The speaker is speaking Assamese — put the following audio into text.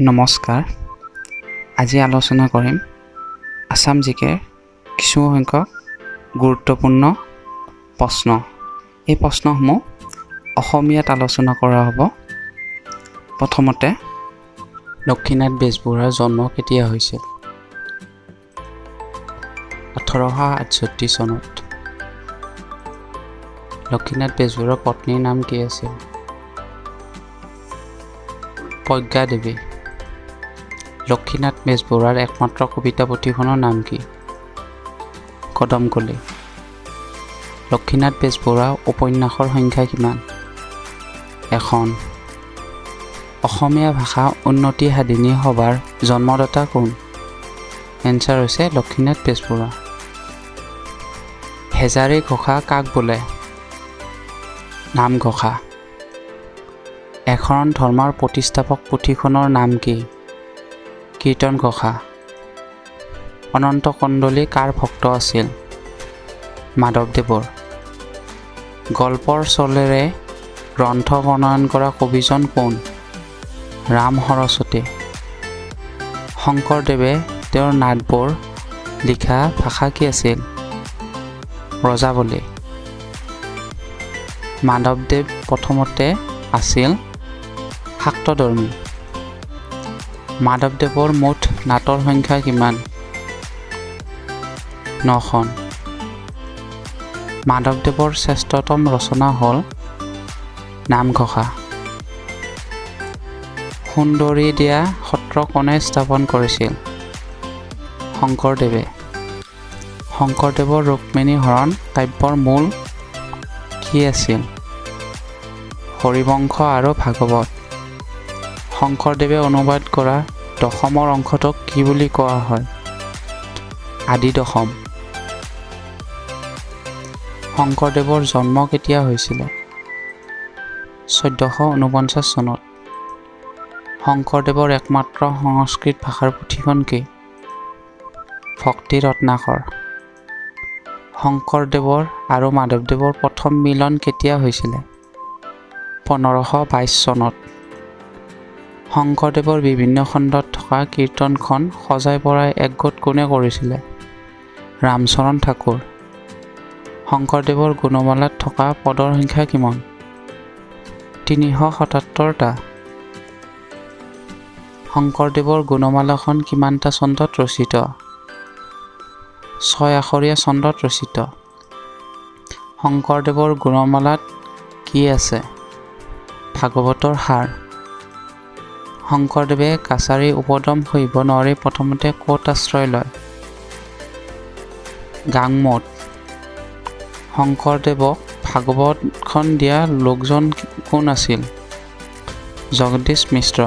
নমস্কাৰ। আজি আলোচনা কৰিম আসাম জিকেৰ কিছু সংখ্যক গুৰুত্বপূৰ্ণ প্ৰশ্ন। এই প্ৰশ্নসমূহ অসমীয়াত আলোচনা কৰা হ'ব। প্ৰথমতে, লক্ষ্মীনাথ বেজবৰুৱাৰ জন্ম কেতিয়া হৈছিল? 1868 চনত। লক্ষ্মীনাথ বেজবৰুৱাৰ পত্নীৰ নাম কি আছিল? প্ৰজ্ঞা দেৱী। লক্ষ্মীনাথ বেজবৰুৱাৰ একমাত্ৰ কবিতা পুথিখনৰ নাম কি? কদমকলি। লক্ষ্মীনাথ বেজবৰুৱাৰ উপন্যাসৰ সংখ্যা কিমান? এখন। অসমীয়া ভাষা উন্নতি সাধিনী সভাৰ জন্মদাতা কোন? এনচাৰ হৈছে লক্ষ্মীনাথ বেজবৰুৱা। হেজাৰী ঘোষা কাক বোলে? নামঘোষা। একশৰণ ধৰ্মৰ প্ৰতিষ্ঠাপক পুথিখনৰ নাম কি? কীৰ্তন ঘোষা। অনন্ত কণ্ডলী কাৰ ভক্ত আছিল? মাধৱদেৱৰ। গল্পৰ চলেৰে গ্ৰন্থ প্ৰণয়ন কৰা কবিজন কোন? ৰাম সৰস্বতী। শংকৰদেৱে তেওঁৰ নাটবোৰ লিখা ভাষা কি আছিল? ব্ৰজাৱলী। মাধৱদেৱ প্ৰথমতে আছিল শাক্তধৰ্মী। মাধৱদেৱৰ মুঠ নাটৰ সংখ্যা কিমান? 9খন। মাধৱদেৱৰ শ্ৰেষ্ঠতম ৰচনা হ'ল নামঘোষা। সুন্দৰী দিয়া সত্ৰ কোনে স্থাপন কৰিছিল? শংকৰদেৱে। শংকৰদেৱৰ ৰুক্মিণী হৰণ কাব্যৰ মূল কি আছিল? হৰিবংশ আৰু ভাগৱত। শংকৰদেৱে অনুবাদ কৰা দশমৰ অংশটোক কি বুলি কোৱা হয়? আদি দশম। শংকৰদেৱৰ জন্ম কেতিয়া হৈছিলে? 1449 চনত। শংকৰদেৱৰ একমাত্ৰ সংস্কৃত ভাষাৰ পুথিখন কি? ভক্তি ৰত্নাকৰ। শংকৰদেৱৰ আৰু মাধৱদেৱৰ প্ৰথম মিলন কেতিয়া হৈছিলে? 1522 চনত। শংকৰদেৱৰ বিভিন্ন খণ্ডত থকা কীৰ্তনখন সজাই পৰাই একগোট কোনে কৰিছিলে? ৰামচৰণ ঠাকুৰ। শংকৰদেৱৰ গুণমালাত থকা পদৰ সংখ্যা কিমান? 377টা। শংকৰদেৱৰ গুণমালাখন কিমানটা ছন্দত ৰচিত? 6 আখৰীয়া ছন্দত ৰচিত। শংকৰদেৱৰ গুণমালাত কি আছে? ভাগৱতৰ সাৰ। শংকৰদেৱে কাছাৰী উপদম সহিব নোৱাৰি প্ৰথমতে ক'ত আশ্ৰয় লয়? গাংমত। শংকৰদেৱক ভাগৱতখন দিয়া লোকজন কোন আছিল? জগদীশ মিশ্ৰ।